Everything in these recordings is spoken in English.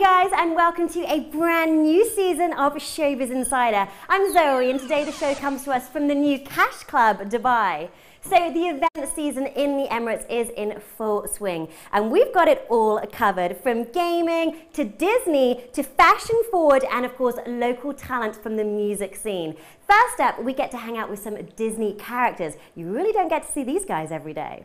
guys, and welcome to a brand new season of Showbiz Insider. I'm Zoe, and today the show comes to us from the new Cash Club, Dubai. So the event season in the Emirates is in full swing, and we've got it all covered, from gaming to Disney to fashion forward and of course local talent from the music scene. First up, we get to hang out with some Disney characters. You really don't get to see these guys every day.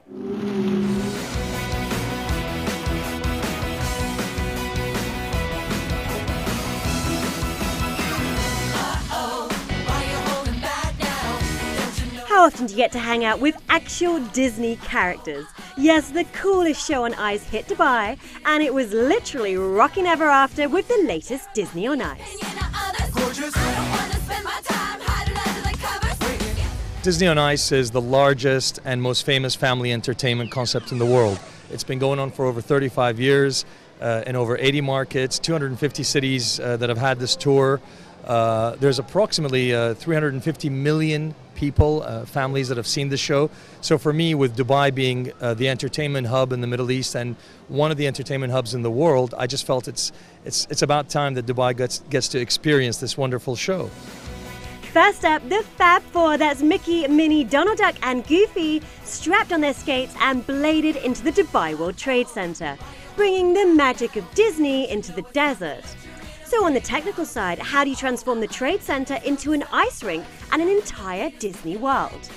How often do you get to hang out with actual Disney characters? Yes, the coolest show on ice hit Dubai, and it was literally rocking ever after with the latest Disney on Ice. Disney on Ice is the largest and most famous family entertainment concept in the world. It's been going on for over 35 years in over 80 markets, 250 cities that have had this tour. There's approximately 350 million people, families that have seen the show. So for me, with Dubai being the entertainment hub in the Middle East and one of the entertainment hubs in the world, I just felt it's about time that Dubai gets to experience this wonderful show. First up, the Fab Four, that's Mickey, Minnie, Donald Duck and Goofy, strapped on their skates and bladed into the Dubai World Trade Center, bringing the magic of Disney into the desert. So on the technical side, how do you transform the Trade Center into an ice rink and an entire Disney world?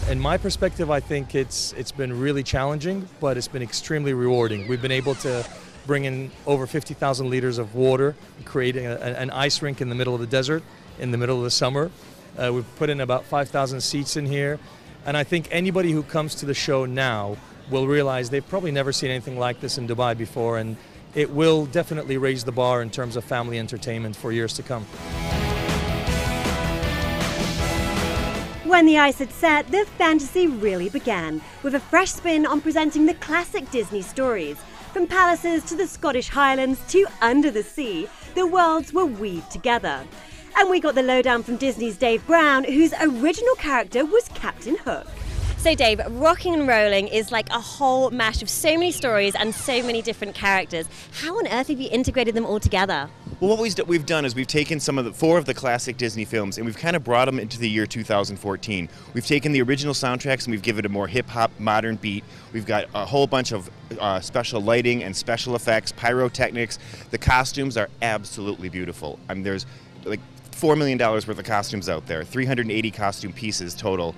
In my perspective, I think it's been really challenging, but it's been extremely rewarding. We've been able to bring in over 50,000 liters of water, creating an ice rink in the middle of the desert, in the middle of the summer. We've put in about 5,000 seats in here, and I think anybody who comes to the show now will realize they've probably never seen anything like this in Dubai before, and it will definitely raise the bar in terms of family entertainment for years to come. When the ice had set, the fantasy really began, with a fresh spin on presenting the classic Disney stories. From palaces to the Scottish Highlands to under the sea, the worlds were weaved together. And we got the lowdown from Disney's Dave Brown, whose original character was Captain Hook. So Dave, Rocking and Rolling is like a whole mash of so many stories and so many different characters. How on earth have you integrated them all together? Well, what we've done is we've taken four of the classic Disney films and we've kind of brought them into the year 2014. We've taken the original soundtracks and we've given it a more hip-hop, modern beat. We've got a whole bunch of special lighting and special effects, pyrotechnics. The costumes are absolutely beautiful. I mean, there's like $4 million worth of costumes out there, 380 costume pieces total.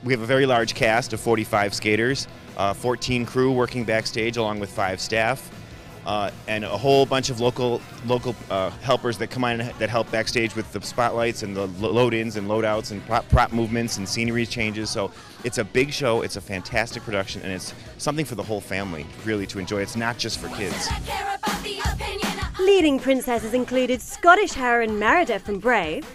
We have a very large cast of 45 skaters, 14 crew working backstage along with 5 staff, and a whole bunch of local helpers that come on that help backstage with the spotlights and the load-ins and load-outs and prop movements and scenery changes. So it's a big show, it's a fantastic production, and it's something for the whole family really to enjoy. It's not just for kids. Leading princesses included Scottish heroine Merida from Brave,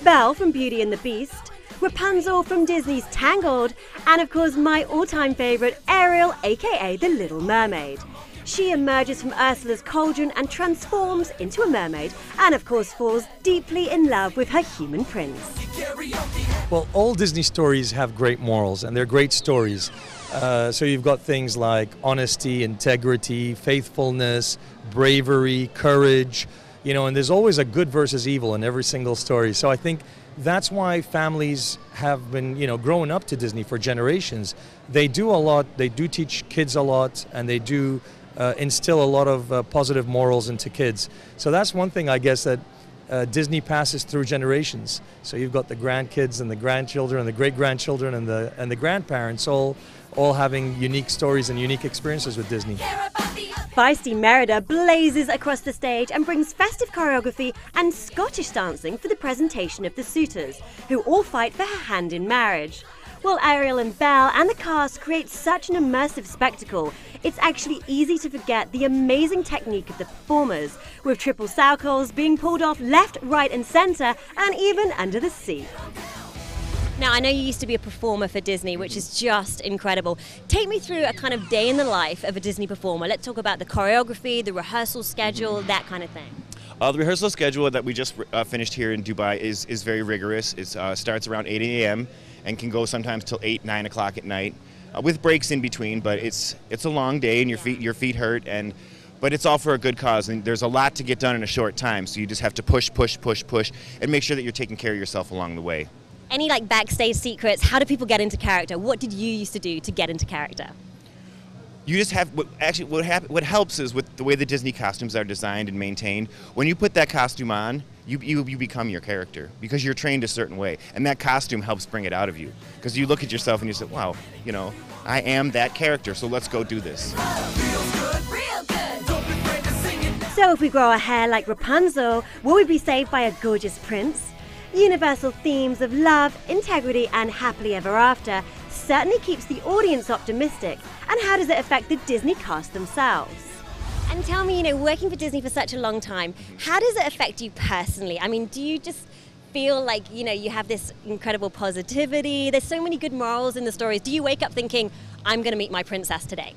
Belle from Beauty and the Beast, Rapunzel from Disney's Tangled, and of course my all-time favourite, Ariel, aka the Little Mermaid. She emerges from Ursula's cauldron and transforms into a mermaid, and of course falls deeply in love with her human prince. Well, all Disney stories have great morals, and they're great stories. So you've got things like honesty, integrity, faithfulness, bravery, courage, and there's always a good versus evil in every single story. So I think that's why families have been, growing up to Disney for generations. They do a lot, they do teach kids a lot, and they do instill a lot of positive morals into kids. So that's one thing, I guess, that Disney passes through generations. So you've got the grandkids and the grandchildren and the great-grandchildren and the grandparents all having unique stories and unique experiences with Disney. Feisty Merida blazes across the stage and brings festive choreography and Scottish dancing for the presentation of the suitors, who all fight for her hand in marriage. While Ariel and Belle and the cast create such an immersive spectacle, it's actually easy to forget the amazing technique of the performers, with triple salchows being pulled off left, right and centre, and even under the sea. Now, I know you used to be a performer for Disney, which is just incredible. Take me through a kind of day in the life of a Disney performer. Let's talk about the choreography, the rehearsal schedule, that kind of thing. The rehearsal schedule that we just finished here in Dubai is very rigorous. It starts around 8 a.m. and can go sometimes till 8, 9 o'clock at night, with breaks in between. But it's a long day, and your feet hurt. And But it's all for a good cause, and there's a lot to get done in a short time, so you just have to push, push, push, push, and make sure that you're taking care of yourself along the way. Any like backstage secrets? How do people get into character? What did you used to do to get into character? You just have, what helps is with the way the Disney costumes are designed and maintained, when you put that costume on, you become your character because you're trained a certain way, and that costume helps bring it out of you. Because you look at yourself and you say, wow, you know, I am that character, so let's go do this. So if we grow our hair like Rapunzel, will we be saved by a gorgeous prince? Universal themes of love, integrity and happily ever after certainly keeps the audience optimistic. And how does it affect the Disney cast themselves? And tell me, you know, working for Disney for such a long time, how does it affect you personally? I mean, do you just feel like, you know, you have this incredible positivity? There's so many good morals in the stories. Do you wake up thinking, I'm going to meet my princess today?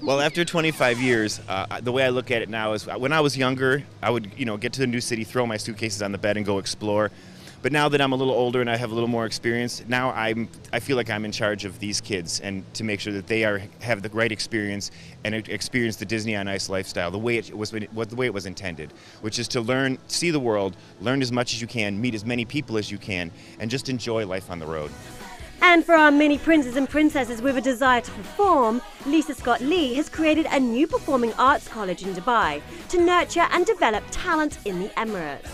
Well, after 25 years, the way I look at it now is when I was younger, I would, you know, get to the new city, throw my suitcases on the bed and go explore. But now that I'm a little older and I have a little more experience, now I feel like I'm in charge of these kids and to make sure that they have the right experience and experience the Disney on Ice lifestyle the way it was intended, which is to learn, see the world, learn as much as you can, meet as many people as you can, and just enjoy life on the road. And for our mini princes and princesses with a desire to perform, Lisa Scott Lee has created a new performing arts college in Dubai to nurture and develop talent in the Emirates.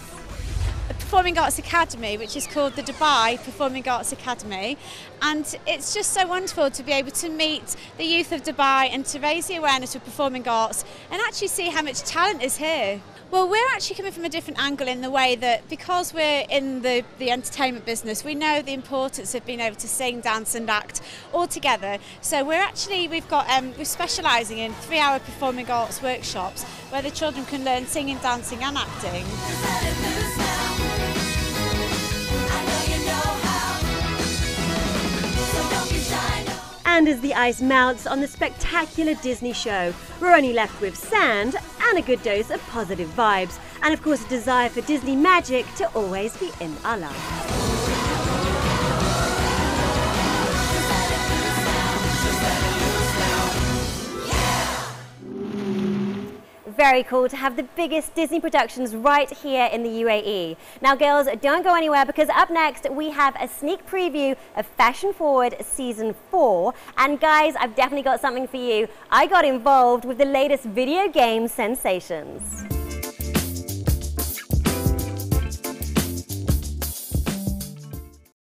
A performing arts academy which is called the Dubai Performing Arts Academy, and it's just so wonderful to be able to meet the youth of Dubai and to raise the awareness of performing arts and actually see how much talent is here. Well, we're actually coming from a different angle in the way that because we're in the entertainment business, we know the importance of being able to sing, dance and act all together. So we're specialising in 3-hour performing arts workshops where the children can learn singing, dancing and acting. And as the ice melts on the spectacular Disney show, we're only left with sand and a good dose of positive vibes. And of course a desire for Disney magic to always be in our lives. Very cool to have the biggest Disney productions right here in the UAE. Now girls, don't go anywhere because up next we have a sneak preview of Fashion Forward Season 4. And guys, I've definitely got something for you. I got involved with the latest video game sensations.